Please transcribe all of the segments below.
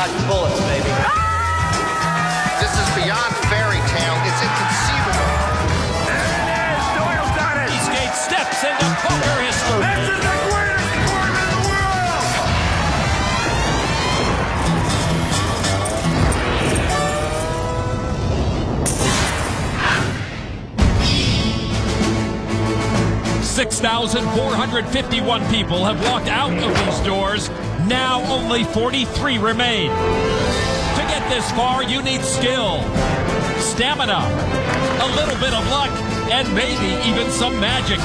dodge bullets, baby. This is beyond fairy tale. It's inconceivable. There it is. Doyle's done it. Eastgate steps into poker history. This is the greatest sport in the world. $6,451 people have walked out of these doors. Now only 43 remain. To get this far, you need skill, stamina, a little bit of luck, and maybe even some magic.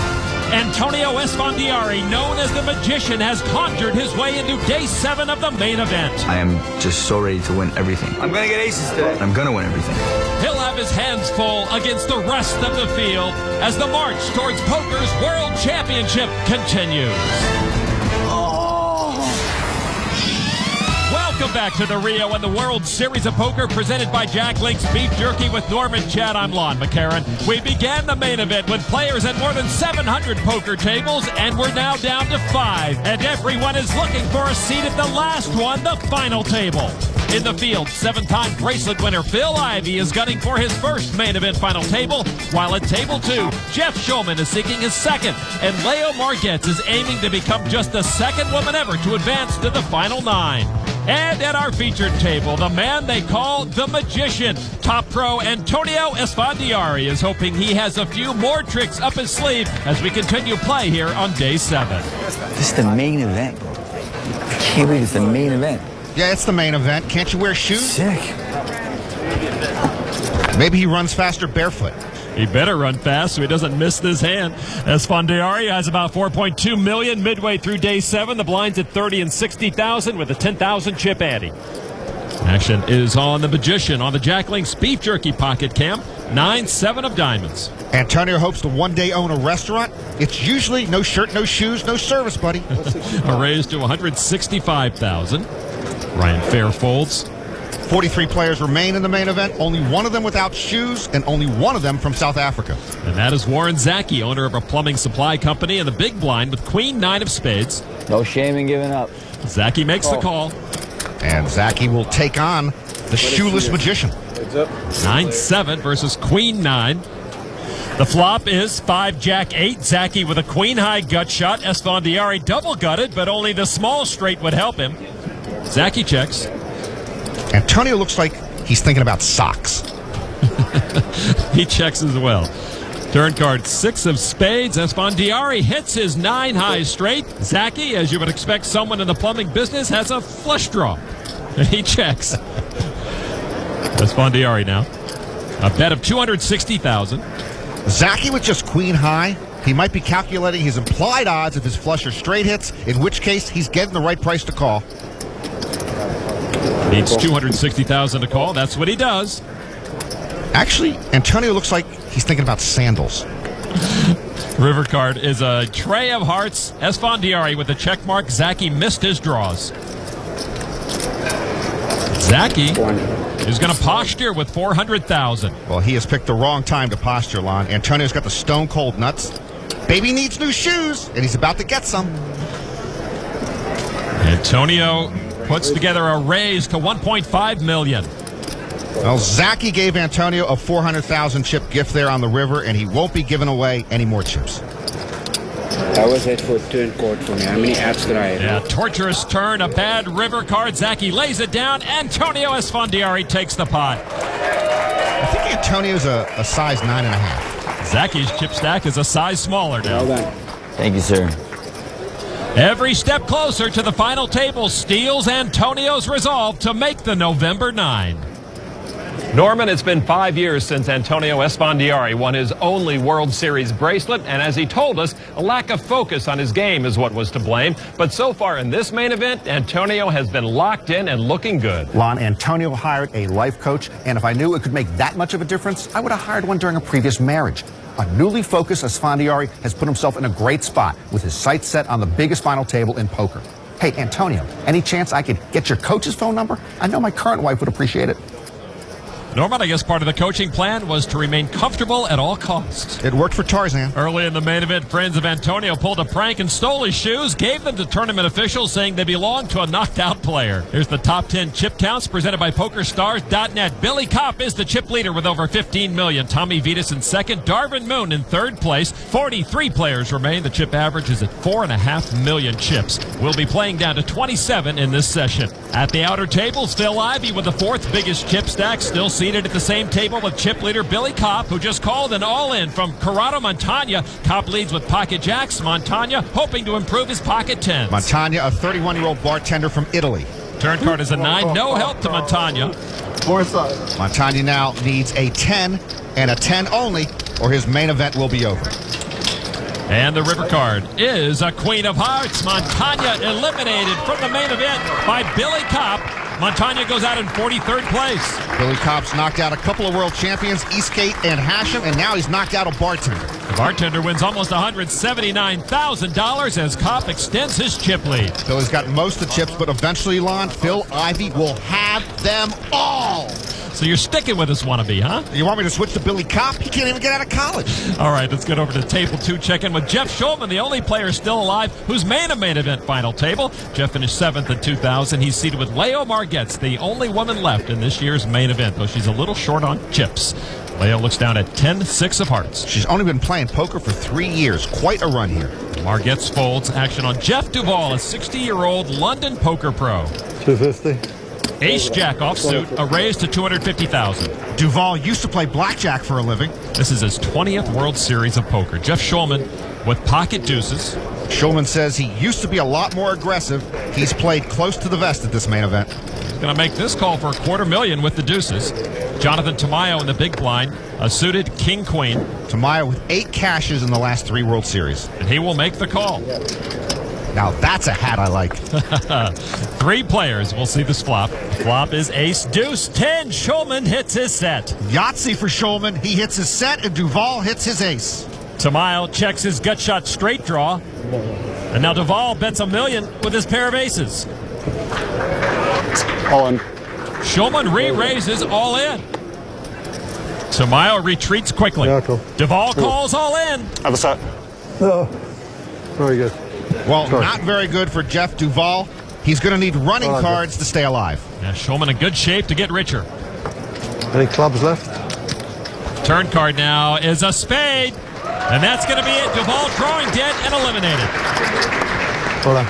Antonio Esfandiari, known as the Magician, has conjured his way into Day 7 of the main event. I am just so ready to win everything. I'm going to get aces today. I'm going to win everything. He'll have his hands full against the rest of the field as the march towards poker's World Championship continues. Welcome back to the Rio and the World Series of Poker presented by Jack Link's Beef Jerky with Norman Chad. I'm Lon McCarran. We began the main event with players at more than 700 poker tables, and we're now down to 5. And everyone is looking for a seat at the last one, the final table. In the field, 7-time bracelet winner Phil Ivey is gunning for his first main event final table, while at table 2, Jeff Shulman is seeking his second, and Leo Margetts is aiming to become just the second woman ever to advance to the final 9. And at our featured table, the man they call the Magician, top pro Antonio Esfandiari, is hoping he has a few more tricks up his sleeve as we continue play here on Day 7. This is the main event. I can't believe it's the main event. Yeah, it's the main event. Can't you wear shoes? Sick. Maybe he runs faster barefoot. He better run fast so he doesn't miss this hand. Esfandiari has about 4.2 million midway through Day 7. The blind's at 30 and 60,000 with a 10,000 chip ante. Action is on the Magician on the Jack Link's Beef Jerky pocket cam. 9-7 of diamonds. Antonio hopes to one day own a restaurant. It's usually no shirt, no shoes, no service, buddy. A raise to 165,000. Ryan Fair folds. 43 players remain in the main event, only one of them without shoes, and only one of them from South Africa. And that is Warren Zaki, owner of a plumbing supply company, in the big blind with Queen 9 of spades. No shame in giving up. Zaki makes the call. And Zaki will take on the shoeless Magician. 9-7 versus Queen 9. The flop is 5-Jack-8. Zaki with a queen-high gut shot. Esfandiari double-gutted, but only the small straight would help him. Zaki checks. Antonio looks like he's thinking about socks. He checks as well. Turn card 6 of spades. Esfandiari hits his 9-high straight. Zaki, as you would expect someone in the plumbing business, has a flush draw. He checks. Esfandiari now. A bet of 260,000. Zaki with just queen high. He might be calculating his implied odds if his flush or straight hits, in which case he's getting the right price to call. Needs 260,000 to call. That's what he does. Actually, Antonio looks like he's thinking about sandals. River card is a tray of hearts. Esfandiari with a check mark. Zaki missed his draws. Zaki is going to posture with 400,000. Well, he has picked the wrong time to posture, Lon. Antonio's got the stone cold nuts. Baby needs new shoes, and he's about to get some. Antonio puts together a raise to 1.5 million. Well, Zaki gave Antonio a 400,000 chip gift there on the river, and he won't be giving away any more chips. That was it for turn court for me. How many apps did I have? Yeah, torturous turn, a bad river card. Zaki lays it down. Antonio Esfandiari takes the pot. I think Antonio's a size 9.5. Zaki's chip stack is a size smaller now. Well done. Thank you, sir. Every step closer to the final table steals Antonio's resolve to make the November 9. Norman, it's been 5 years since Antonio Esfandiari won his only World Series bracelet, and as he told us, a lack of focus on his game is what was to blame. But so far in this main event, Antonio has been locked in and looking good. Lon, Antonio hired a life coach, and if I knew it could make that much of a difference, I would have hired one during a previous marriage. A newly focused Esfandiari has put himself in a great spot with his sights set on the biggest final table in poker. Hey, Antonio, any chance I could get your coach's phone number? I know my current wife would appreciate it. Norman, I guess part of the coaching plan was to remain comfortable at all costs. It worked for Tarzan. Early in the main event, friends of Antonio pulled a prank and stole his shoes, gave them to tournament officials, saying they belonged to a knocked-out player. Here's the top 10 chip counts presented by PokerStars.net. Billy Kopp is the chip leader with over 15 million. Tommy Vitas in second. Darvin Moon in third place. 43 players remain. The chip average is at 4.5 million chips. We'll be playing down to 27 in this session. At the outer tables, Phil Ivey with the fourth biggest chip stack, still seated at the same table with chip leader Billy Kopp, who just called an all-in from Corrado Montagna. Kopp leads with pocket jacks. Montagna hoping to improve his pocket tens. Montagna, a 31-year-old bartender from Italy. Turn card is a 9. No help to Montagna. Montagna now needs a 10 and a 10 only, or his main event will be over. And the river card is a queen of hearts. Montagna eliminated from the main event by Billy Kopp. Montagna goes out in 43rd place. Billy Kopp's knocked out a couple of world champions, Eastgate and Hashem, and now he's knocked out a bartender. The bartender wins almost $179,000 as Kopp extends his chip lead. Billy's got most of the chips, but eventually, Lon, Phil Ivey will have them all. So you're sticking with this wannabe, huh? You want me to switch to Billy Kopp? He can't even get out of college. All right, let's get over to table 2. Check in with Jeff Schulman, the only player still alive who's made a main event final table. Jeff finished 7th in 2000. He's seated with Leo Margetts, the only woman left in this year's main event, though she's a little short on chips. Leo looks down at 10-6 of hearts. She's only been playing poker for 3 years. Quite a run here. Margetts folds. Action on Jeff Duvall, a 60-year-old London poker pro. 250. Ace-Jack offsuit, a raise to $250,000. Duvall used to play blackjack for a living. This is his 20th World Series of Poker. Jeff Schulman with pocket deuces. Schulman says he used to be a lot more aggressive. He's played close to the vest at this main event. He's going to make this call for $250,000 with the deuces. Jonathan Tamayo in the big blind, a suited king-queen. Tamayo with 8 cashes in the last 3 World Series. And he will make the call. Now that's a hat I like. 3 players will see this flop. Flop is ace deuce 10. Schulman hits his set. Yahtzee for Schulman. He hits his set and Duvall hits his ace. Tamayo checks his gut shot straight draw. And now Duvall bets $1 million with his pair of aces. All in. Schulman re-raises all in. Tamayo retreats quickly. Yeah, cool. Duvall calls all in. Have a set. No. Very good. Well, Sorry. not very good for Jeff Duvall. He's going to need running cards to stay alive. Yeah, Schulman in good shape to get richer. Any clubs left? Turn card now is a spade. And that's going to be it. Duvall drawing dead and eliminated. Hold on.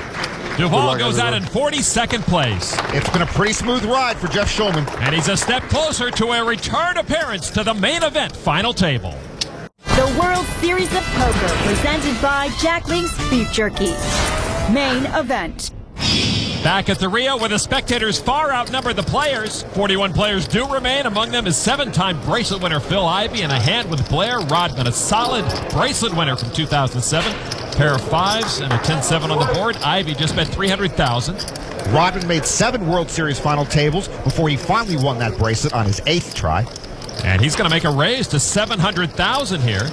Duvall goes out in 42nd place. It's been a pretty smooth ride for Jeff Schulman. And he's a step closer to a return appearance to the main event final table. The World Series of Poker, presented by Jack Link's Beef Jerky. Main event. Back at the Rio, where the spectators far outnumber the players. 41 players do remain. Among them is 7-time bracelet winner Phil Ivey and a hand with Blair Rodman, a solid bracelet winner from 2007. Pair of 5s and a 10-7 on the board. Ivey just bet $300,000. Rodman made 7 World Series final tables before he finally won that bracelet on his 8th try. And he's going to make a raise to $700,000 here.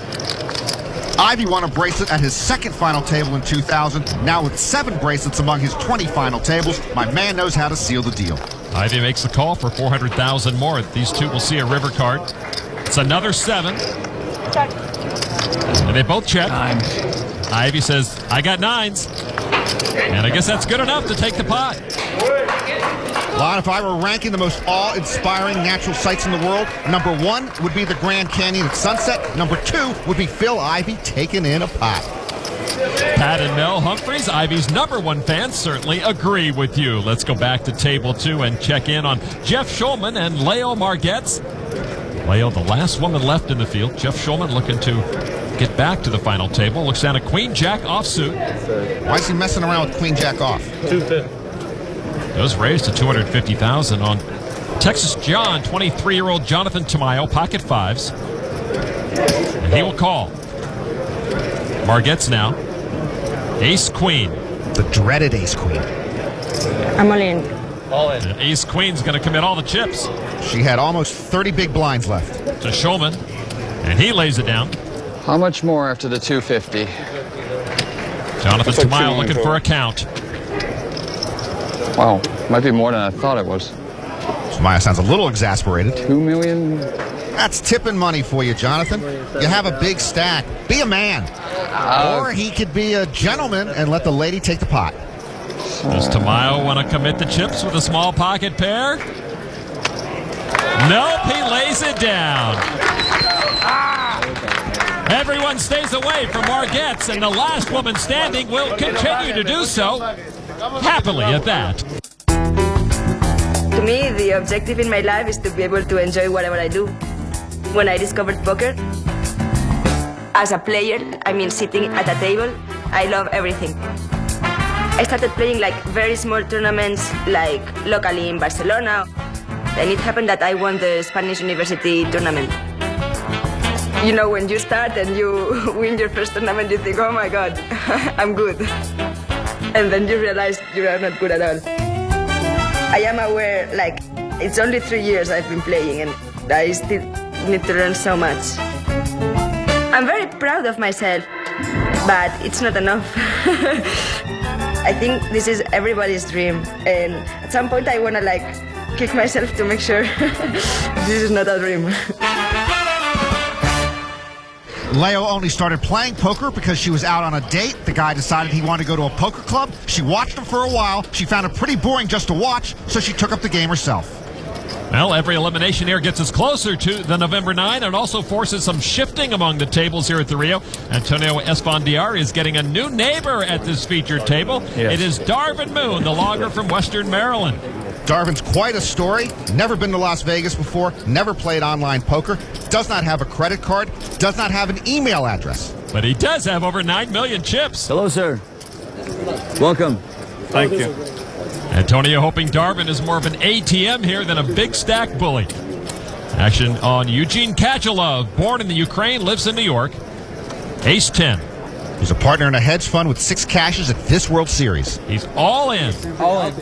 Ivey won a bracelet at his 2nd final table in 2000. Now with 7 bracelets among his 20 final tables, my man knows how to seal the deal. Ivey makes the call for $400,000 more. These two will see a river card. It's another 7. Check. And they both check. Ivey says, I got 9s. And I guess that's good enough to take the pot. Lon, if I were ranking the most awe-inspiring natural sights in the world, number 1 would be the Grand Canyon at sunset. Number 2 would be Phil Ivey taking in a pot. Pat and Mel Humphreys, Ivey's #1 fans, certainly agree with you. Let's go back to table 2 and check in on Jeff Schulman and Leo Margetts. Leo, the last woman left in the field. Jeff Schulman looking to get back to the final table. Looks down at Queen-Jack offsuit. Why is he messing around with Queen-Jack off? 250. Those raised to $250,000 on Texas John, 23-year-old Jonathan Tamayo, pocket 5s. And he will call. Margetts now. Ace-Queen. The dreaded Ace-Queen. I'm all in. All in. And Ace-Queen's going to commit all the chips She had almost 30 big blinds left. to Schulman. And he lays it down. How much more after the 250? Jonathan That's like Tamayo 2 looking for a count. Wow, might be more than I thought it was. Maya sounds a little exasperated. $2 million. That's tipping money for you, Jonathan. You have a big stack. Be a man. Or he could be a gentleman and let the lady take the pot. Does Tamayo want to commit the chips with a small pocket pair? Nope, he lays it down. Everyone stays away from Margette's, and the last woman standing will continue to do so, happily at that. To me, the objective in my life is to be able to enjoy whatever I do. When I discovered poker, as a player, I mean sitting at a table, I love everything. I started playing like very small tournaments, like locally in Barcelona, and it happened that I won the Spanish University tournament. You know, when you start and you win your first tournament, you think, oh my God, I'm good. And then you realize you are not good at all. I am aware, like, it's only 3 years I've been playing and I still need to learn so much. I'm very proud of myself, but it's not enough. I think this is everybody's dream, and at some point I want to, like, kick myself to make sure this is not a dream. Leo only started playing poker because she was out on a date. The guy decided he wanted to go to a poker club. She watched him for a while. She found it pretty boring just to watch, so she took up the game herself. Well, every elimination here gets us closer to the November 9 and also forces some shifting among the tables here at the Rio. Antonio Esfandiari is getting a new neighbor at this featured table. Yes. It is Darvin Moon, the logger from Western Maryland. Darvin's quite a story. Never been to Las Vegas before, never played online poker, does not have a credit card, does not have an email address. But he does have over 9 million chips. Hello, sir. Welcome. Thank you. Antonio hoping Darvin is more of an ATM here than a big stack bully. Action on Eugene Kachalov, born in the Ukraine, lives in New York. Ace 10. He's a partner in a hedge fund with 6 cashes at this World Series. He's all in. All in.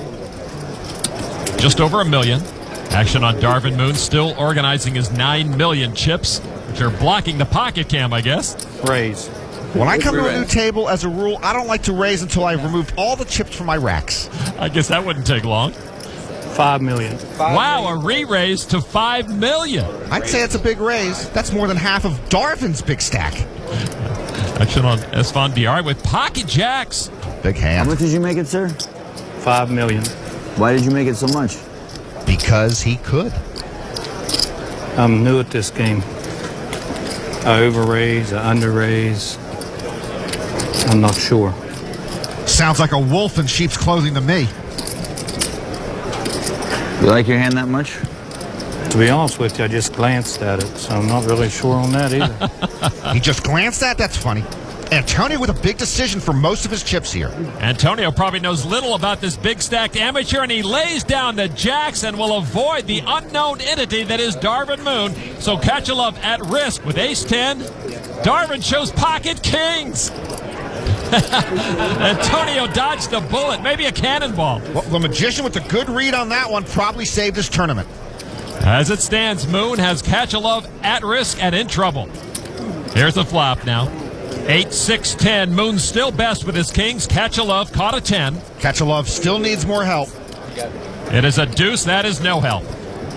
Just over $1 million. Action on Darvin Moon, still organizing his 9 million chips, which are blocking the pocket cam, I guess. Raise. When I come to a new table, as a rule, I don't like to raise until I've removed all the chips from my racks. I guess that wouldn't take long. $5 million. Wow, a re-raise to $5 million. I'd say it's a big raise. That's more than half of Darvin's big stack. Action on Esfandiari with pocket jacks. Big hand. How much did you make it, sir? $5 million. Why did you make it so much? Because he could. I'm new at this game. I overraise, I underraise. I'm not sure. Sounds like a wolf in sheep's clothing to me. You like your hand that much? To be honest with you, I just glanced at it, so I'm not really sure on that either. He just glanced at? That's funny. Antonio with a big decision for most of his chips here. Antonio probably knows little about this big stacked amateur, and he lays down the jacks and will avoid the unknown entity that is Darvin Moon. So Kachalov at risk with ace 10. Darvin shows pocket kings. Antonio dodged a bullet, maybe a cannonball. Well, the magician with a good read on that one probably saved his tournament. As it stands, Moon has Kachalov at risk and in trouble. Here's the flop now. 8, 6, 10. Moon still best with his kings. Kachalov caught a 10. Kachalov still needs more help. It is a deuce. That is no help.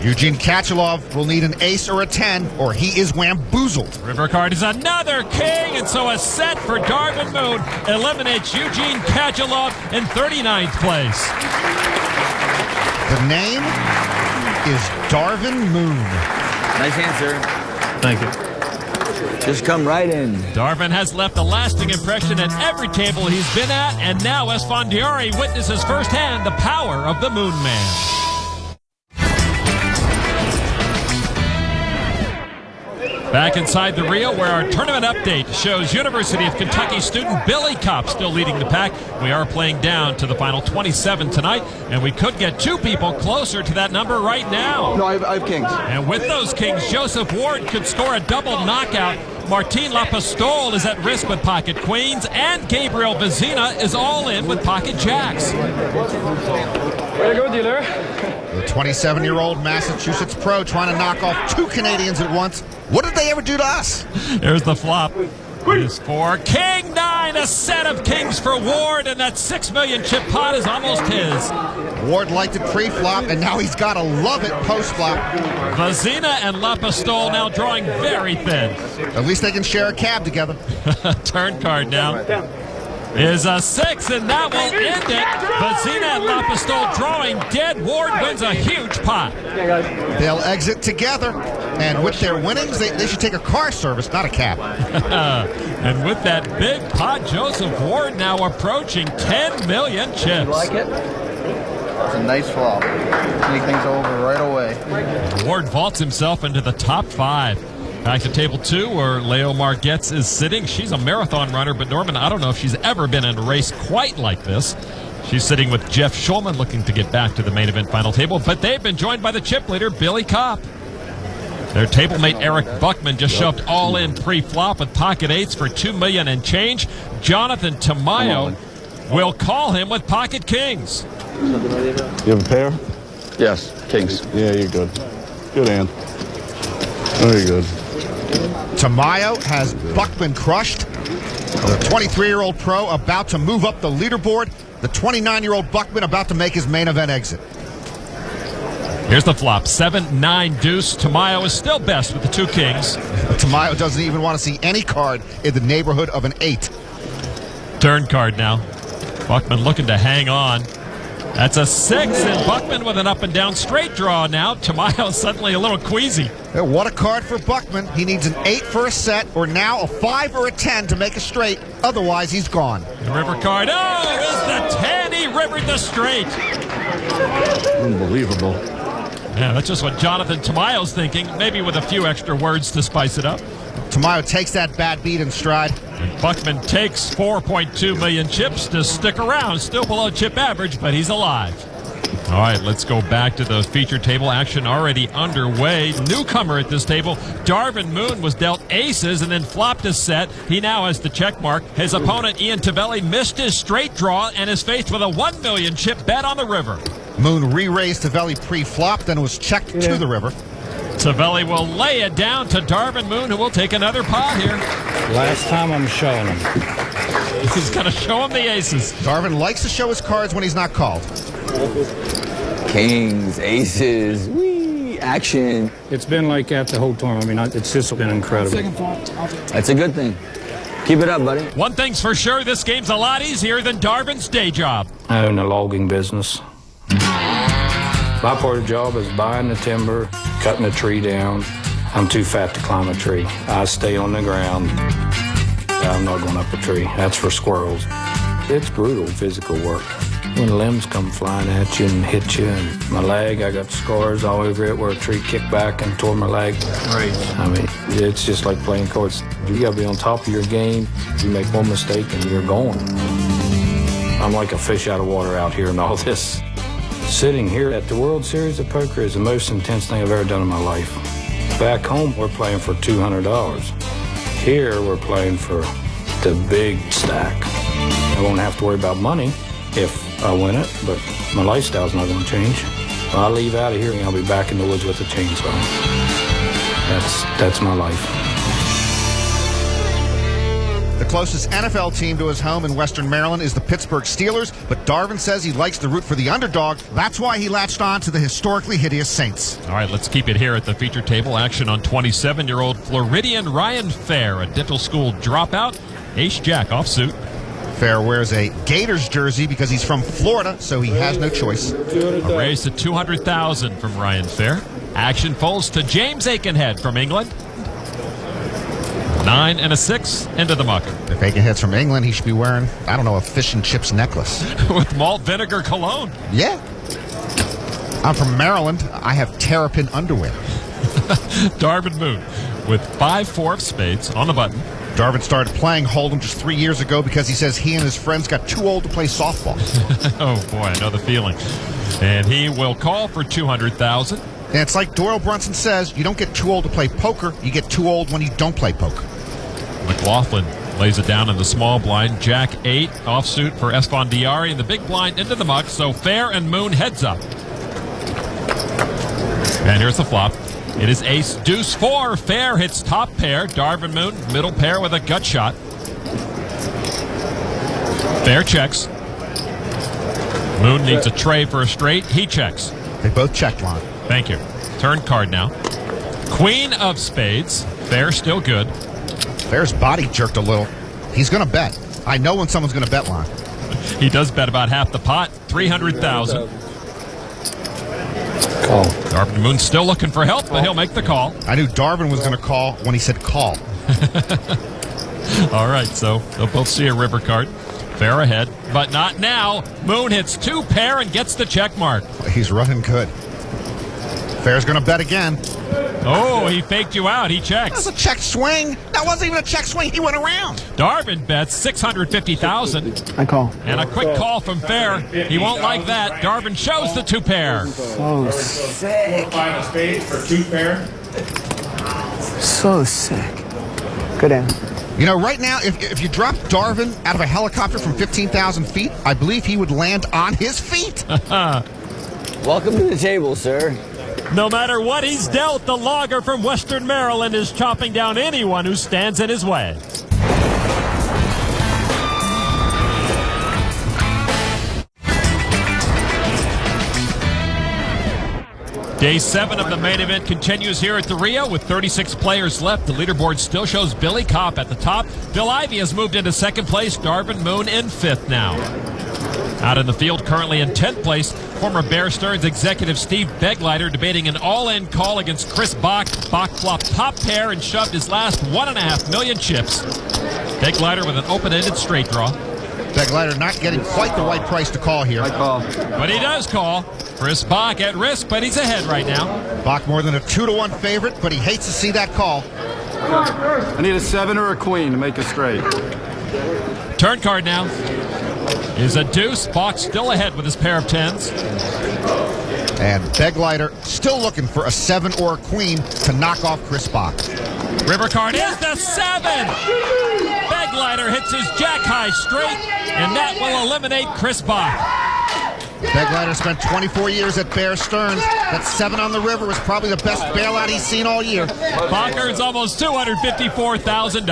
Eugene Kachalov will need an ace or a 10, or he is wamboozled. River card is another king, and so a set for Darvin Moon eliminates Eugene Kachalov in 39th place. The name is Darvin Moon. Nice answer. Thank you. Just come right in. Darvin has left a lasting impression at every table he's been at, and now Esfandiari witnesses firsthand the power of the Moon Man. Back inside the Rio, where our tournament update shows University of Kentucky student Billy Kopp still leading the pack. We are playing down to the final 27 tonight, and we could get 2 people closer to that number right now. No, I have kings. And with those kings, Joseph Ward could score a double knockout. Martin Lapostole is at risk with pocket queens, and Gabriel Vizina is all in with pocket jacks. Way to go, dealer. The 27-year-old Massachusetts pro trying to knock off 2 Canadians at once. What did they ever do to us? Here's the flop. It is for King 9, a set of kings for Ward, and that 6 million chip pot is almost his. Ward liked it pre-flop, and now he's got to love it post-flop. Vazina and Lapistol now drawing very thin. At least they can share a cab together. Turn card now is a 6, and that will end it. Vazina and Lapistol drawing dead. Ward wins a huge pot. They'll exit together, and with their winnings, they should take a car service, not a cab. And with that big pot, Joseph Ward now approaching 10 million chips. You like it? It's a nice flop. Make things over right away. Ward vaults himself into the top 5. Back to table 2, where Leo Margetz is sitting. She's a marathon runner, but Norman, I don't know if she's ever been in a race quite like this. She's sitting with Jeff Schulman, looking to get back to the main event final table, but they've been joined by the chip leader, Billy Kopp. Their table mate, Eric Buckman, just shoved all in pre-flop with pocket 8s for $2 million and change. Jonathan Tamayo will call him with pocket kings. You have a pair? Yes, kings. Yeah, you're good. Good hand. Very good. Tamayo has Buckman crushed. The 23-year-old pro about to move up the leaderboard. The 29-year-old Buckman about to make his main event exit. Here's the flop. 7-9 deuce. Tamayo is still best with the 2 kings. But Tamayo doesn't even want to see any card in the neighborhood of an 8. Turn card now. Buckman looking to hang on. That's a 6, and Buckman with an up and down straight draw now. Tamayo suddenly a little queasy. What a card for Buckman. He needs an 8 for a set, or now a 5 or a 10 to make a straight. Otherwise, he's gone. The river card. Oh, is the 10. He rivered the straight. Unbelievable. Yeah, that's just what Jonathan Tamayo's thinking, maybe with a few extra words to spice it up. Tamayo takes that bad beat in stride. And Buckman takes 4.2 million chips to stick around. Still below chip average, but he's alive. All right, let's go back to the feature table. Action already underway. Newcomer at this table, Darvin Moon, was dealt aces and then flopped a set. He now has the check mark. His opponent, Ian Tavelli, missed his straight draw and is faced with a 1 million chip bet on the river. Moon re-raised Tavelli pre-flop, then was checked to the river. Tavelli will lay it down to Darvin Moon, who will take another pot here. Last time I'm showing him. He's going to show him the aces. Darvin likes to show his cards when he's not called. Kings, aces, whee, action. It's been like that the whole tournament. I mean, it's just been incredible. That's a good thing. Keep it up, buddy. One thing's for sure, this game's a lot easier than Darvin's day job. I own a logging business. My part of the job is buying the timber, cutting a tree down. I'm too fat to climb a tree. I stay on the ground. I'm not going up a tree. That's for squirrels. It's brutal physical work. When limbs come flying at you and hit you, and my leg, I got scars all over it where a tree kicked back and tore my leg. Right. I mean, it's just like playing cards. You got to be on top of your game. You make one mistake and you're gone. I'm like a fish out of water out here in all this. Sitting here at the World Series of Poker is the most intense thing I've ever done in my life. Back home, we're playing for $200. Here, we're playing for the big stack. I won't have to worry about money if I win it, but my lifestyle's not going to change. When I leave out of here, I'll be back in the woods with a chainsaw. That's my life. The closest NFL team to his home in Western Maryland is the Pittsburgh Steelers, but Darvin says he likes to root for the underdog. That's why he latched on to the historically hideous Saints. All right, let's keep it here at the feature table. Action on 27-year-old Floridian Ryan Fair, a dental school dropout. Ace-Jack offsuit. Fair wears a Gators jersey because he's from Florida, so he has no choice. A raise to $200,000 from Ryan Fair. Action folds to James Aikenhead from England. 9 and a 6 into the muck. If Aikenhead's from England, he should be wearing, I don't know, a fish and chips necklace. With malt vinegar cologne. Yeah. I'm from Maryland. I have terrapin underwear. Darvin Moon with 5-4 of spades on the button. Darvin started playing Hold'em just 3 years ago because he says he and his friends got too old to play softball. Oh, boy, I know the feeling. And he will call for $200,000. And it's like Doyle Brunson says, you don't get too old to play poker. You get too old when you don't play poker. McLaughlin lays it down in the small blind. Jack 8 offsuit for Esfandiari, and the big blind into the muck. So Fair and Moon heads up. And here's the flop. It is ace deuce 4. Fair hits top pair. Darvin Moon middle pair with a gut shot. Fair checks. Moon needs a tray for a straight. He checks. They both checked, Lon. Thank you. Turn card now. Queen of spades. Fair, still good. Fair's body jerked a little. He's going to bet. I know when someone's going to bet, Lon. He does bet about half the pot, 300,000. Call. Darvin Moon still looking for help, but he'll make the call. I knew Darvin was going to call when he said call. All right, so they'll both see a river card. Fair ahead, but not now. Moon hits 2 pair and gets the check mark. He's running good. Fair's going to bet again. Oh, he faked you out. He checks. That was a check swing. That wasn't even a check swing. He went around. Darvin bets 650,000. I call. And a quick call from Fair. He won't like that. Darvin shows the 2 pair. So sick. 5 of spades for 2 pair. So sick. Good hand. You know, right now, if you drop Darvin out of a helicopter from 15,000 feet, I believe he would land on his feet. Welcome to the table, sir. No matter what he's dealt, the logger from Western Maryland is chopping down anyone who stands in his way. Day 7 of the main event continues here at the Rio with 36 players left. The leaderboard still shows Billy Kopp at the top. Phil Ivey has moved into 2nd place. Darvin Moon in 5th now. Out in the field currently in 10th place, former Bear Stearns executive Steve Begleiter debating an all-in call against Chris Bach. Bach flopped top pair and shoved his last 1.5 million chips. Begleiter with an open-ended straight draw. Begleiter not getting quite the right price to call here. I call. But he does call. Chris Bach at risk, but he's ahead right now. Bach more than a 2-1 favorite, but he hates to see that call. I need a 7 or a queen to make a straight. Turn card now is a deuce. Bach still ahead with his pair of 10s. And Begleiter still looking for a 7 or a queen to knock off Chris Bach. River card is the 7. Begleiter hits his jack high straight, and that will eliminate Chris Bach. Begleiter spent 24 years at Bear Stearns. That 7 on the river was probably the best bailout he's seen all year. Bach earns almost $254,000.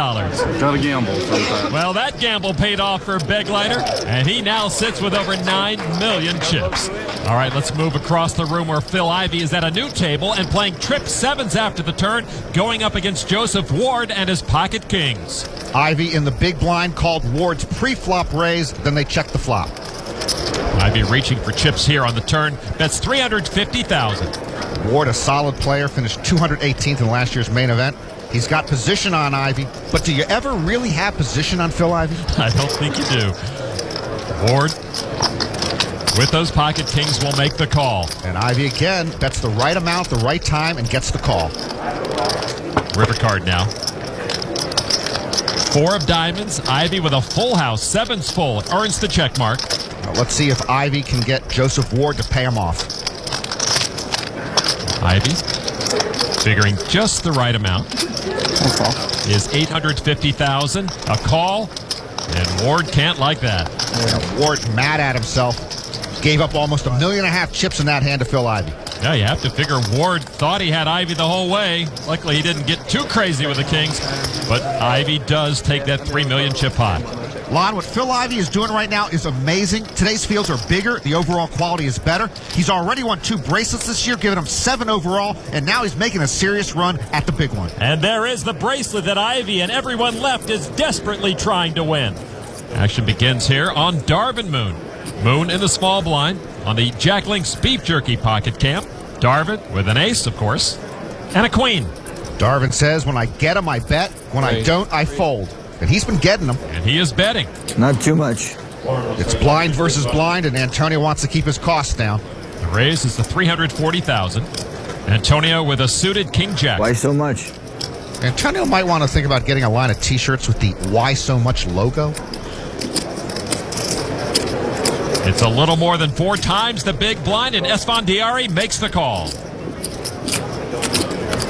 Gotta gamble sometimes. Well, that gamble paid off for Begleiter, and he now sits with over 9 million chips. All right, let's move across the room where Phil Ivey is at a new table and playing trip 7s after the turn, going up against Joseph Ward and his pocket kings. Ivey in the big blind called Ward's pre-flop raise, then they checked the flop. Ivey reaching for chips here on the turn. That's $350,000. Ward, a solid player, finished 218th in last year's main event. He's got position on Ivey, but do you ever really have position on Phil Ivey? I don't think you do. Ward, with those pocket kings, will make the call. And Ivey again bets the right amount, the right time, and gets the call. River card now. 4 of diamonds. Ivey with a full house. 7's full. Earns the check mark. Now let's see if Ivey can get Joseph Ward to pay him off. Ivey, figuring just the right amount, is $850,000. A call, and Ward can't like that. Yeah, Ward mad at himself. Gave up almost $1.5 million chips in that hand to Phil Ivey. Yeah, you have to figure Ward thought he had Ivey the whole way. Luckily, he didn't get too crazy with the kings, but Ivey does take that 3 million chip pot. Lon, what Phil Ivey is doing right now is amazing. Today's fields are bigger. The overall quality is better. He's already won 2 bracelets this year, giving him 7 overall, and now he's making a serious run at the big one. And there is the bracelet that Ivey and everyone left is desperately trying to win. Action begins here on Darvin Moon. Moon in the small blind on the Jack Link's Beef Jerky pocket camp. Darvin with an ace, of course, and a queen. Darvin says, when I get him, I bet. When I don't, I fold. And he's been getting them. And he is betting. Not too much. It's blind versus blind, and Antonio wants to keep his costs down. The raise is the $340,000. Antonio with a suited king jack. Why so much? Antonio might want to think about getting a line of t-shirts with the Why So Much logo. It's a little more than 4 times the big blind, and Esfandiari makes the call.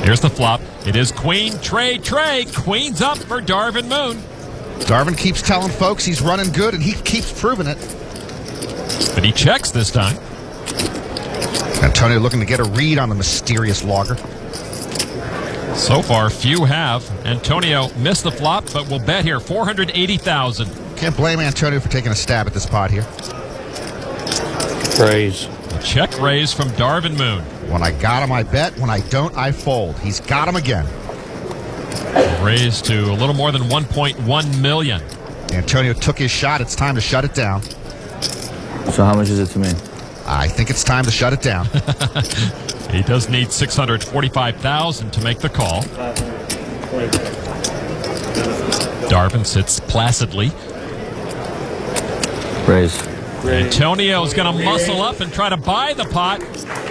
Here's the flop. It is queen, tray. Queen's up for Darvin Moon. Darvin keeps telling folks he's running good, and he keeps proving it. But he checks this time. Antonio looking to get a read on the mysterious logger. So far, few have. Antonio missed the flop, but will bet here $480,000. Can't blame Antonio for taking a stab at this pot here. Raise. A check raise from Darvin Moon. When I got him, I bet. When I don't, I fold. He's got him again. Raised to a little more than 1.1 million. Antonio took his shot. It's time to shut it down. So how much is it to me? I think it's time to shut it down. He does need $645,000 to make the call. Darvin sits placidly. Raise. Antonio's going to muscle up and try to buy the pot.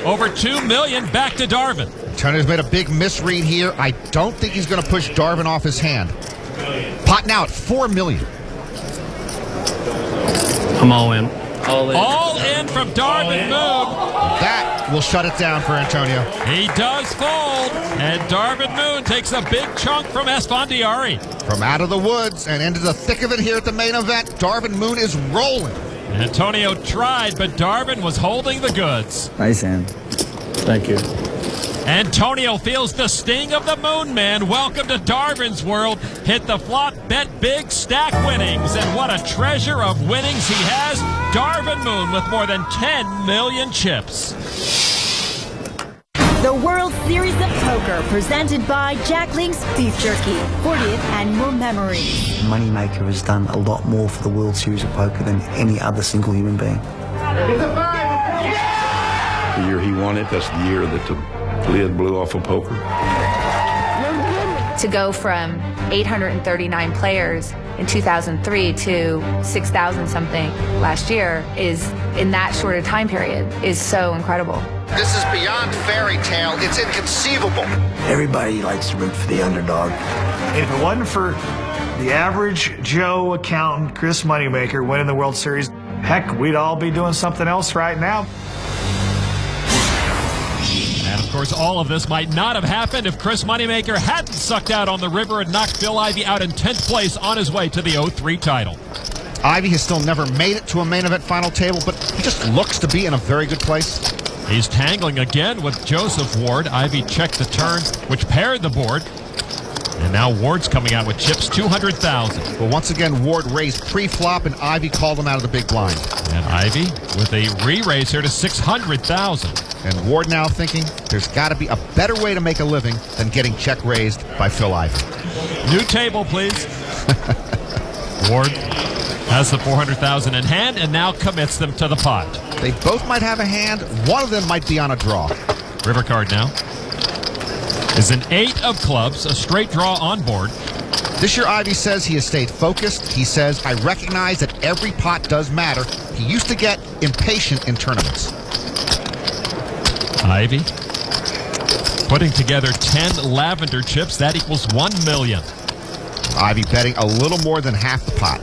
Over $2 million back to Darvin. Antonio's made a big misread here. I don't think he's going to push Darvin off his hand. Pot now at $4 million. I'm all in. All in from Darvin Moon. That will shut it down for Antonio. He does fold, and Darvin Moon takes a big chunk from Esfandiari. From out of the woods and into the thick of it here at the main event, Darvin Moon is rolling. Antonio tried, but Darvin was holding the goods. Nice hand. Thank you. Antonio feels the sting of the Moon Man. Welcome to Darvin's world. Hit the flop, bet big, stack winnings. And what a treasure of winnings he has. Darvin Moon with more than 10 million chips. The World Series of Poker, presented by Jack Link's Beef Jerky, 40th Annual Memories. Moneymaker has done a lot more for the World Series of Poker than any other single human being. The year he won it, that's the year that the lid blew off of poker. To go from 839 players in 2003 to 6,000 something last year is, in that short a time period, is so incredible. This is beyond fairy tale. It's inconceivable. Everybody likes to root for the underdog. If it wasn't for the average Joe accountant, Chris Moneymaker, winning the World Series, heck, we'd all be doing something else right now. And of course, all of this might not have happened if Chris Moneymaker hadn't sucked out on the river and knocked Phil Ivey out in 10th place on his way to the 03 title. Ivey has still never made it to a main event final table, but he just looks to be in a very good place. He's tangling again with Joseph Ward. Ivey checked the turn, which paired the board. And now Ward's coming out with chips, 200,000. Well, once again, Ward raised pre-flop, and Ivey called him out of the big blind. And Ivey with a re-raise here to 600,000. And Ward now thinking there's got to be a better way to make a living than getting check raised by Phil Ivey. New table, please. Ward has the 400,000 in hand and now commits them to the pot. They both might have a hand. One of them might be on a draw. River card now is an 8 of clubs, a straight draw on board. This year, Ivey says he has stayed focused. He says, I recognize that every pot does matter. He used to get impatient in tournaments. Ivey putting together 10 lavender chips. That equals 1 million. Ivey betting a little more than half the pot.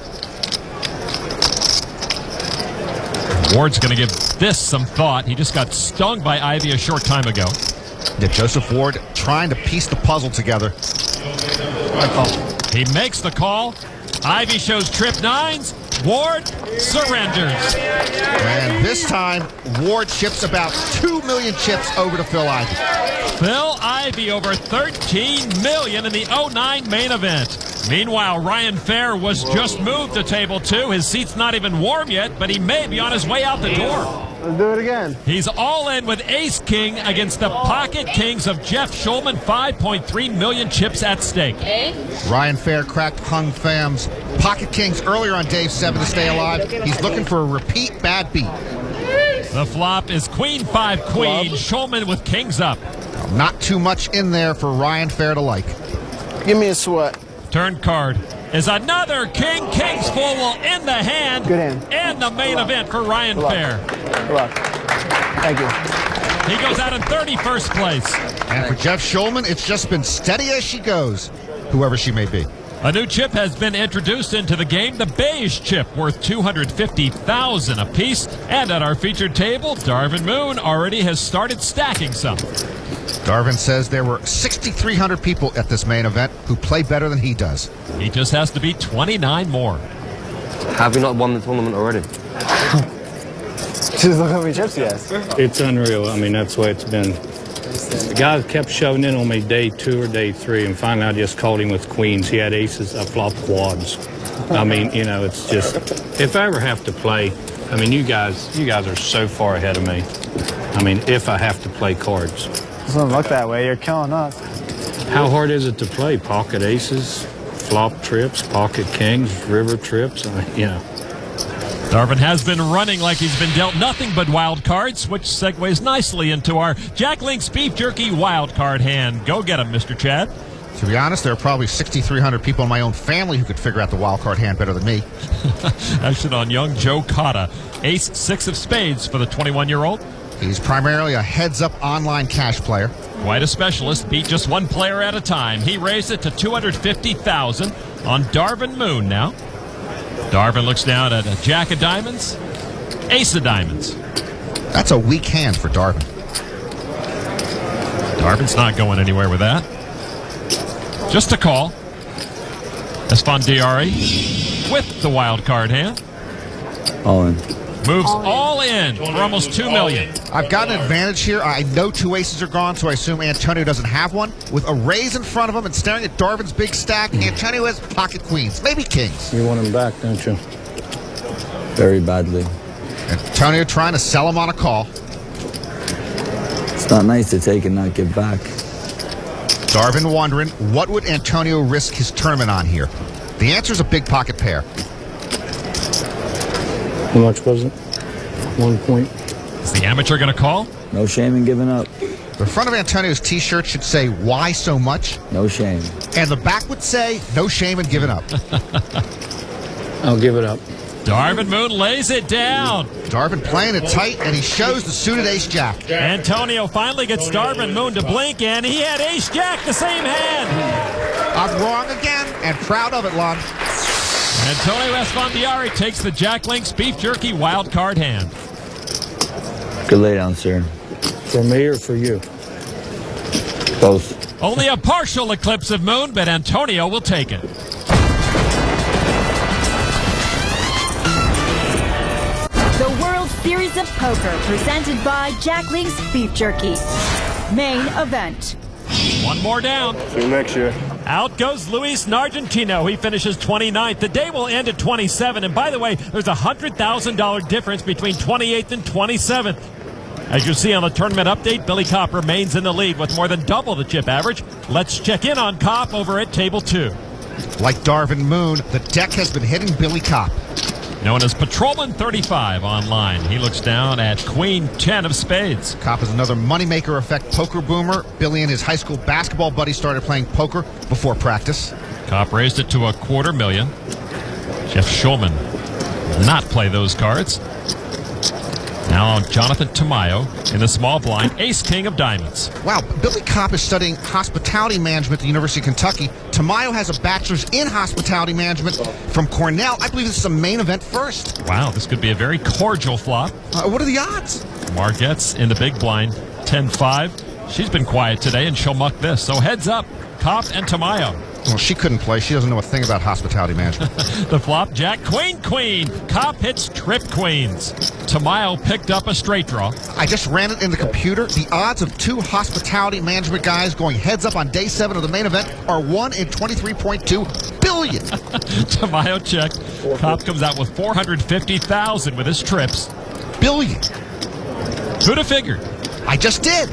Ward's going to give this some thought. He just got stung by Ivey a short time ago. Yeah, Joseph Ward trying to piece the puzzle together. He makes the call. Ivey shows trip nines. Ward surrenders. And this time, Ward chips about 2 million chips over to Phil Ivey. Phil Ivey over 13 million in the 09 main event. Meanwhile, Ryan Fair was just moved to table 2. His seat's not even warm yet, but he may be on his way out the door. Let's do it again. He's all in with Ace-King against the Pocket Kings of Jeff Schulman. 5.3 million chips at stake. Ryan Fair cracked Hung Fam's Pocket Kings earlier on Day 7 to stay alive. He's looking for a repeat bad beat. The flop is Queen 5 Queen. Schulman with Kings up. Not too much in there for Ryan Fair to like. Give me a sweat. Turn card is another King. Kings full will end the hand. Good hand. And the main event for Ryan Fair. Good luck. Thank you. He goes out in 31st place. And for Jeff Schulman, it's just been steady as she goes, whoever she may be. A new chip has been introduced into the game, the beige chip, worth $250,000 apiece. And at our featured table, Darvin Moon already has started stacking some. Darvin says there were 6,300 people at this main event who play better than he does. He just has to beat 29 more. Have you not won the tournament already? Just look how many chips he has. It's unreal. I mean, that's the way it's been. The guy kept shoving in on me day 2 or day 3, and finally I just called him with queens. He had aces, I flopped quads. I mean, you know, it's just, if I ever have to play, I mean, you guys are so far ahead of me. I mean, if I have to play cards. It doesn't look that way. You're killing us. How hard is it to play? Pocket aces, flop trips, pocket kings, river trips? I mean, you know. Darvin has been running like he's been dealt nothing but wild cards, which segues nicely into our Jack Link's Beef Jerky wild card hand. Go get him, Mr. Chad. To be honest, there are probably 6,300 people in my own family who could figure out the wild card hand better than me. Action on young Joe Cotta. Ace 6 of spades for the 21-year-old. He's primarily a heads-up online cash player. Quite a specialist. Beat just one player at a time. He raised it to $250,000 on Darvin Moon now. Darvin looks down at a jack of diamonds, ace of diamonds. That's a weak hand for Darvin. Darvin's not going anywhere with that. Just a call. Esfandiari with the wild card hand. All in. Moves all in for almost $2 million. I've got an advantage here. I know 2 aces are gone, so I assume Antonio doesn't have one. With a raise in front of him and staring at Darvin's big stack, Antonio has pocket queens, maybe kings. You want him back, don't you? Very badly. Antonio trying to sell him on a call. It's not nice to take and not give back. Darvin wondering, what would Antonio risk his tournament on here? The answer is a big pocket pair. How much was it? 1 point. Is the amateur going to call? No shame in giving up. The front of Antonio's t-shirt should say, "Why so much?" No shame. And the back would say, "No shame in giving up." I'll give it up. Darvin Moon lays it down. Darvin playing it tight, and he shows the suited ace-jack. Antonio finally gets Darvin Moon to blink, and he had ace-jack, the same hand. I'm wrong again, and proud of it, Lon. Antonio Esfandiari takes the Jack Link's Beef Jerky wild card hand. Good lay down, sir. For me or for you? Both. Only a partial eclipse of Moon, but Antonio will take it. The World Series of Poker, presented by Jack Link's Beef Jerky. Main event. One more down. See you next year. Out goes Luis Nargentino. He finishes 29th. The day will end at 27. And by the way, there's a $100,000 difference between 28th and 27th. As you see on the tournament update, Billy Kopp remains in the lead with more than double the chip average. Let's check in on Kopp over at table 2. Like Darvin Moon, the deck has been hitting Billy Kopp. Known as Patrolman 35 online. He looks down at Queen 10 of spades. Kopp is another moneymaker effect poker boomer. Billy and his high school basketball buddy started playing poker before practice. Kopp raised it to $250,000. Jeff Schulman will not play those cards. Now Jonathan Tamayo in the small blind, ace-king of diamonds. Wow, Billy Kopp is studying hospitality management at the University of Kentucky. Tamayo has a bachelor's in hospitality management from Cornell. I believe this is a main event first. Wow, this could be a very cordial flop. What are the odds? Margette's in the big blind, 10-5. She's been quiet today, and she'll muck this. So heads up, Kopp and Tamayo. Well, she couldn't play. She doesn't know a thing about hospitality management. The flop, Jack, Queen, Queen. Kopp hits trip queens. Tamayo picked up a straight draw. I just ran it in the computer. The odds of 2 hospitality management guys going heads up on day 7 of the main event are 1 in 23.2 billion. Tamayo checked. Kopp comes out with $450,000 with his trips. Billion. Who'd have figured? I just did.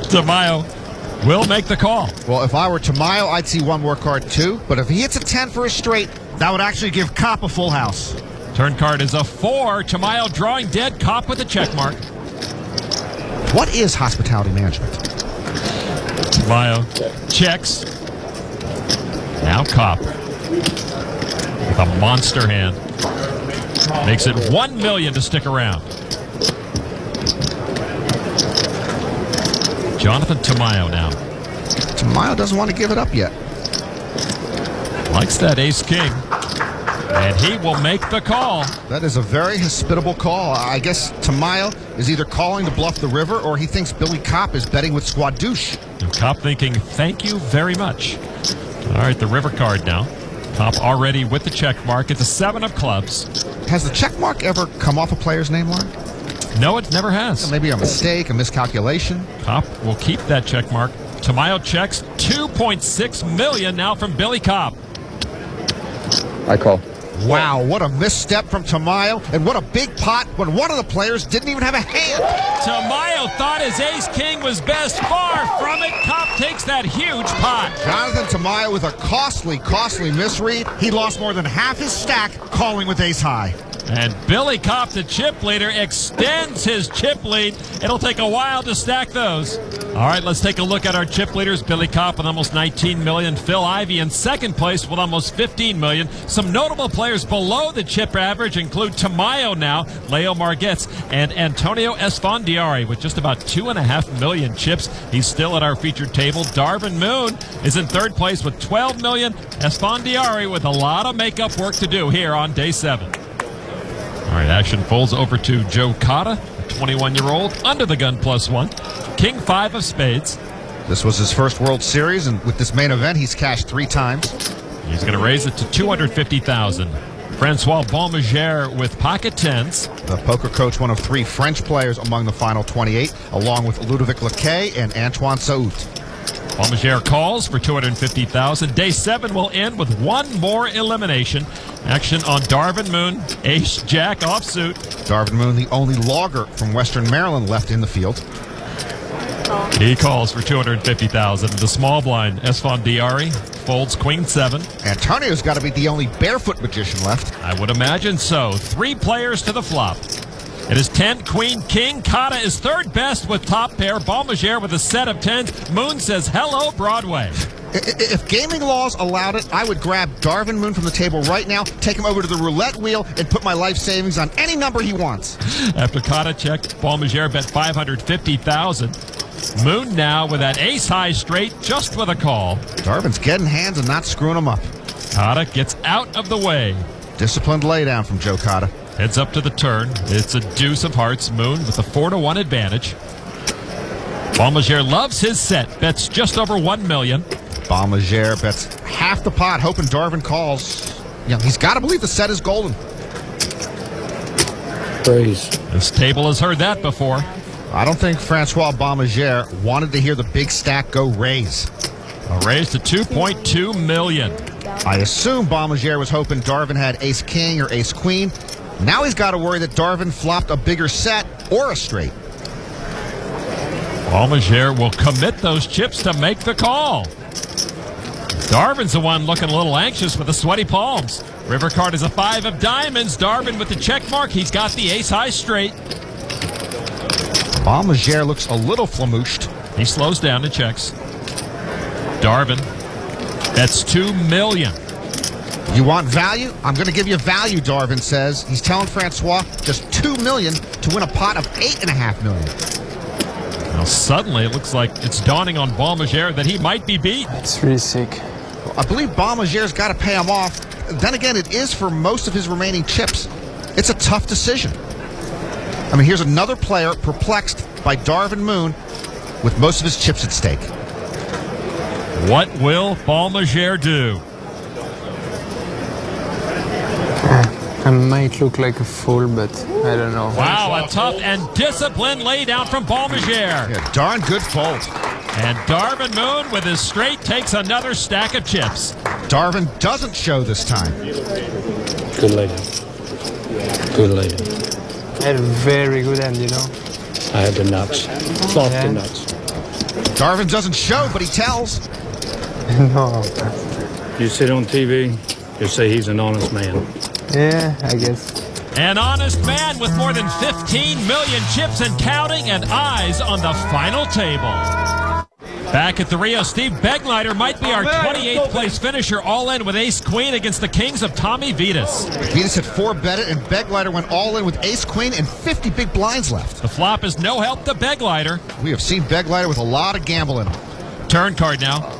Tamayo will make the call. Well, if I were Tamayo, I'd see one more card too. But if he hits a 10 for a straight, that would actually give Kopp a full house. Turn card is a 4. Tamayo drawing dead. Kopp with a check mark. What is hospitality management? Tamayo checks. Now Kopp with a monster hand. Makes it $1 million to stick around. Jonathan Tamayo now. Tamayo doesn't want to give it up yet. Likes that ace-king. And he will make the call. That is a very hospitable call. I guess Tamayo is either calling to bluff the river or he thinks Billy Kopp is betting with squad douche. And Kopp thinking, thank you very much. All right, the river card now. Kopp already with the check mark. It's a 7 of clubs. Has the check mark ever come off a player's name line? No, it never has. Maybe a mistake, a miscalculation. Kopp will keep that check mark. Tamayo checks. $2.6 million now from Billy Kopp. I call. Wow, what a misstep from Tamayo, and what a big pot when one of the players didn't even have a hand. Tamayo thought his ace-king was best. Far from it. Kopp takes that huge pot. Jonathan Tamayo with a costly misread. He lost more than half his stack calling with ace-high. And Billy Kopp, the chip leader, extends his chip lead. It'll take a while to stack those. All right, let's take a look at our chip leaders. Billy Kopp with almost 19 million. Phil Ivey in second place with almost 15 million. Some notable players below the chip average include Tamayo now, Leo Margetts, and Antonio Esfandiari with just about 2.5 million chips. He's still at our featured table. Darvin Moon is in third place with 12 million. Esfandiari with a lot of makeup work to do here on day 7. All right, action folds over to Joe Cotta, a 21-year-old, under the gun +1. King 5 of spades. This was his first World Series, and with this main event, he's cashed 3 times. He's going to raise it to $250,000. Francois Baumagère with pocket tens. The poker coach, one of 3 French players among the final 28, along with Ludovic Laquet and Antoine Saout. Baumagère calls for $250,000. Day 7 will end with one more elimination. Action on Darvin Moon, ace-jack offsuit. Darvin Moon, the only logger from Western Maryland left in the field. He calls for $250,000. The small blind, Esfandiari, folds queen 7. Antonio's got to be the only barefoot magician left. I would imagine so. 3 players to the flop. It is 10, queen, king. Cotta is third best with top pair. Baumagère with a set of 10s. Moon says, hello, Broadway. If gaming laws allowed it, I would grab Darvin Moon from the table right now, take him over to the roulette wheel, and put my life savings on any number he wants. After Cotta checked, Baumagère bet $550,000. Moon now with that ace-high straight, just with a call. Darvin's getting hands and not screwing them up. Cotta gets out of the way. Disciplined laydown from Joe Cotta. Heads up to the turn. It's a deuce of hearts. Moon with a 4-1 advantage. Baumagère loves his set. Bets just over $1 million. Baumagère bets half the pot, hoping Darvin calls. Yeah, he's got to believe the set is golden. Praise. This table has heard that before. I don't think Francois Baumagère wanted to hear the big stack go raise. A raise to $2.2 million. I assume Baumagère was hoping Darvin had ace-king or ace-queen. Now he's got to worry that Darvin flopped a bigger set or a straight. Baumagère will commit those chips to make the call. Darvin's the one looking a little anxious with the sweaty palms. River card is a 5 of diamonds. Darvin with the check mark. He's got the ace-high straight. Baumagère looks a little flamooshed. He slows down and checks. Darvin, that's $2 million. You want value? I'm going to give you value, Darvin says. He's telling Francois just $2 million to win a pot of $8.5 million. Now suddenly it looks like it's dawning on Baumagère that he might be beat. It's really sick. Well, I believe Baumagère's got to pay him off. Then again, it is for most of his remaining chips. It's a tough decision. I mean, here's another player perplexed by Darvin Moon with most of his chips at stake. What will Baumagère do? I might look like a fool, but I don't know. Wow, a tough and disciplined laydown from Baumagère. Yeah, darn good fold. And Darvin Moon with his straight takes another stack of chips. Darvin doesn't show this time. Good laydown. Good laydown. I had a very good hand, you know. I had the nuts. Soft the nuts. Darvin doesn't show, but he tells. No. You sit on TV, you say he's an honest man. Yeah, I guess. An honest man with more than 15 million chips and counting, and eyes on the final table. Back at the Rio, Steve Begleiter might be our 28th place finisher, all in with ace-queen against the kings of Tommy Vitas. Vitas had 4-betted, and Begleiter went all in with ace-queen and 50 big blinds left. The flop is no help to Begleiter. We have seen Begleiter with a lot of gamble in him. Turn card now.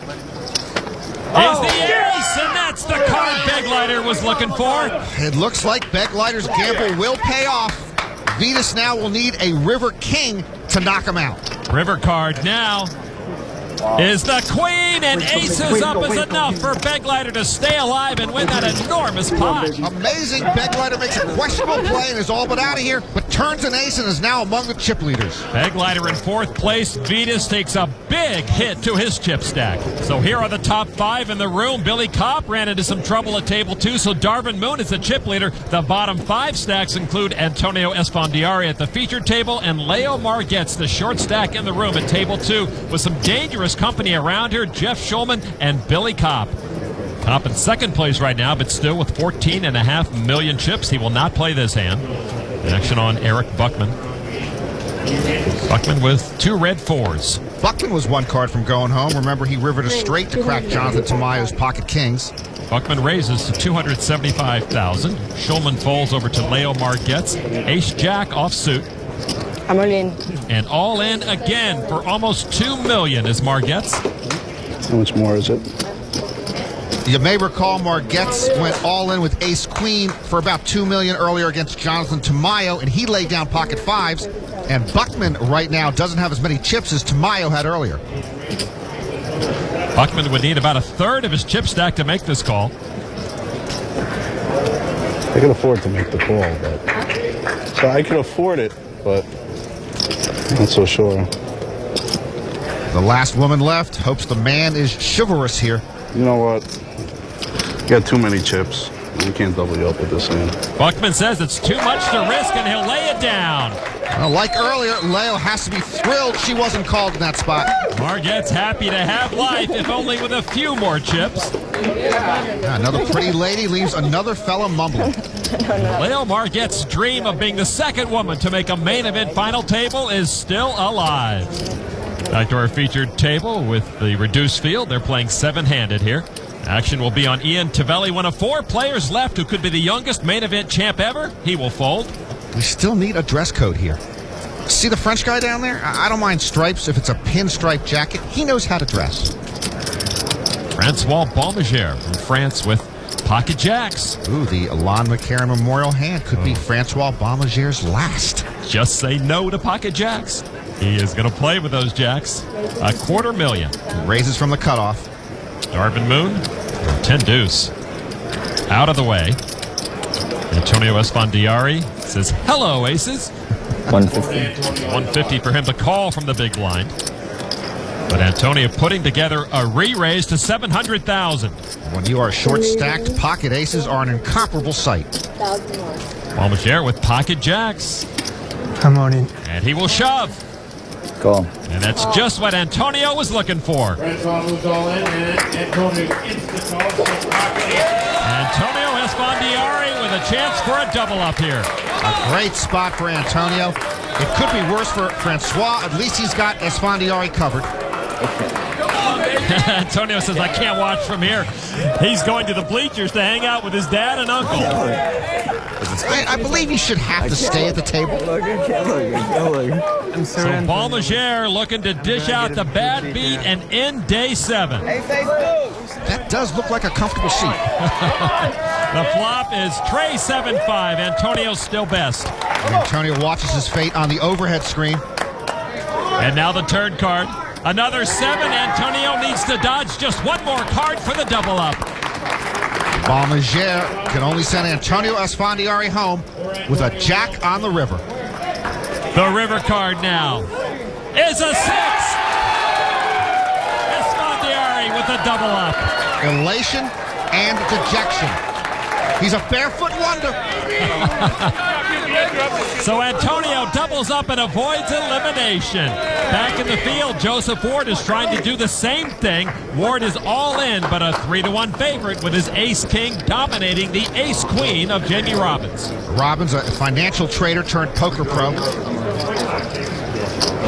Is the ace, and that's the card Begleiter was looking for. It looks like Begleiter's gamble will pay off. Vitas now will need a river king to knock him out. River card now. is the queen, and aces up is enough for Begleiter to stay alive and win that enormous pot. Amazing. Begleiter makes a questionable play and is all but out of here, but turns an ace and is now among the chip leaders. Begleiter in 4th place. Vitas takes a big hit to his chip stack. So here are the top 5 in the room. Billy Kopp ran into some trouble at table 2, so Darvin Moon is the chip leader. The bottom 5 stacks include Antonio Esfandiari at the featured table and Leo Margetts, the short stack in the room at table 2, with some dangerous company around here, Jeff Schulman and Billy Kopp. Kopp in 2nd place right now, but still with 14.5 million chips. He will not play this hand. Action on Eric Buckman. Buckman with 2 red 4s. Buckman was 1 card from going home. Remember, he rivered a straight to crack Jonathan Tamayo's pocket kings. Buckman raises to $275,000. Schulman folds over to Leo Margetts. Ace-Jack offsuit. I'm all in. And all in again for almost $2 million is Margetts. How much more is it? You may recall Margetts went all in with ace-queen for about $2 million earlier against Jonathan Tamayo, and he laid down pocket 5s. And Buckman right now doesn't have as many chips as Tamayo had earlier. Buckman would need about 1/3 of his chip stack to make this call. I can afford to make the call, but so I can afford it, but not so sure. The last woman left hopes the man is chivalrous here. You know what? You got too many chips. You can't double you up with this hand. Buckman says it's too much to risk, and he'll lay it down. Well, like earlier, Leo has to be thrilled she wasn't called in that spot. Margetts happy to have life, if only with a few more chips. Another pretty lady leaves another fella mumbling. Leo Margetts' dream of being the 2nd woman to make a main event final table is still alive. Back to our featured table with the reduced field. They're playing 7-handed here. Action will be on Ian Tavelli, one of 4 players left who could be the youngest main event champ ever. He will fold. We still need a dress code here. See the French guy down there? I don't mind stripes if it's a pinstripe jacket. He knows how to dress. Francois Baumagère from France with pocket jacks. Ooh, the Alain McCarron Memorial hand could be Francois Baumagère's last. Just say no to pocket jacks. He is going to play with those jacks. $250,000. Raises from the cutoff. Darvin Moon, 10 deuce. Out of the way. Antonio Esfandiari says, hello, aces. 150. 150 for him to call from the big blind. But Antonio putting together a re-raise to $700,000. When you are short-stacked, pocket aces are an incomparable sight. Baumagère with pocket jacks. I'm on in. And he will shove. Call. And that's just what Antonio was looking for. Francois moves all in, and Antonio instant Antonio Esfandiari with a chance for a double up here. A great spot for Antonio. It could be worse for Francois. At least he's got Esfandiari covered. Antonio says, I can't watch from here. He's going to the bleachers to hang out with his dad and uncle. I believe you should have to stay at the table. So Baumagère looking to dish out the bad beat and end day 7. That does look like a comfortable seat. The flop is tray 7-5. Antonio's still best. And Antonio watches his fate on the overhead screen. And now the turn card. Another 7. Antonio needs to dodge just one more card for the double up. Baumagère can only send Antonio Esfandiari home with a jack on the river. The river card now is a 6. Esfandiari with a double up. Elation and dejection. He's a barefoot wonder. So Antonio doubles up and avoids elimination. Back in the field, Joseph Ward is trying to do the same thing. Ward is all in, but a 3-1 favorite with his ace-king dominating the ace-queen of Jamie Robbins. Robbins, a financial trader turned poker pro.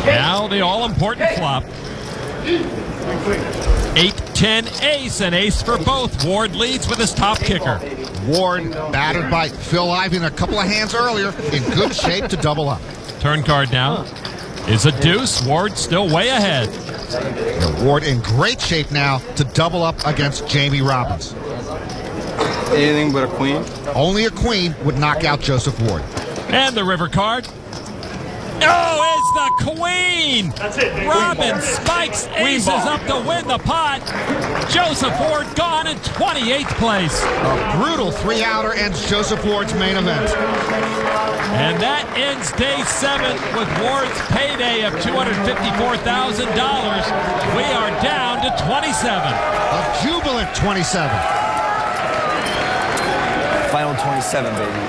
Now the all-important flop. 8-10 ace, and ace for both. Ward leads with his top kicker. Ward battered by Phil Ivan a couple of hands earlier, in good shape to double up. Turn card now is a deuce. Ward still way ahead. And Ward in great shape now to double up against Jamie Robbins. Anything but a queen? Only a queen would knock out Joseph Ward. And the river card Oh, it's the queen! That's it. Robin spikes aces up to win the pot. Joseph Ward gone in 28th place. A brutal three-outer ends Joseph Ward's main event. And that ends day 7 with Ward's payday of $254,000. We are down to 27. A jubilant 27. Final 27, baby.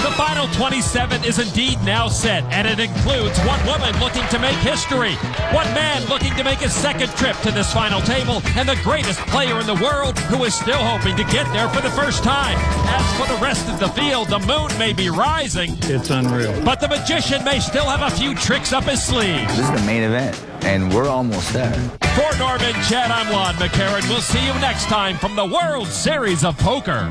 The final 27 is indeed now set, and it includes one woman looking to make history, one man looking to make his second trip to this final table, and the greatest player in the world who is still hoping to get there for the first time. As for the rest of the field, the moon may be rising. It's unreal. But the magician may still have a few tricks up his sleeve. This is the main event, and we're almost there. For Norman Chad, I'm Lon McCarran. We'll see you next time from the World Series of Poker.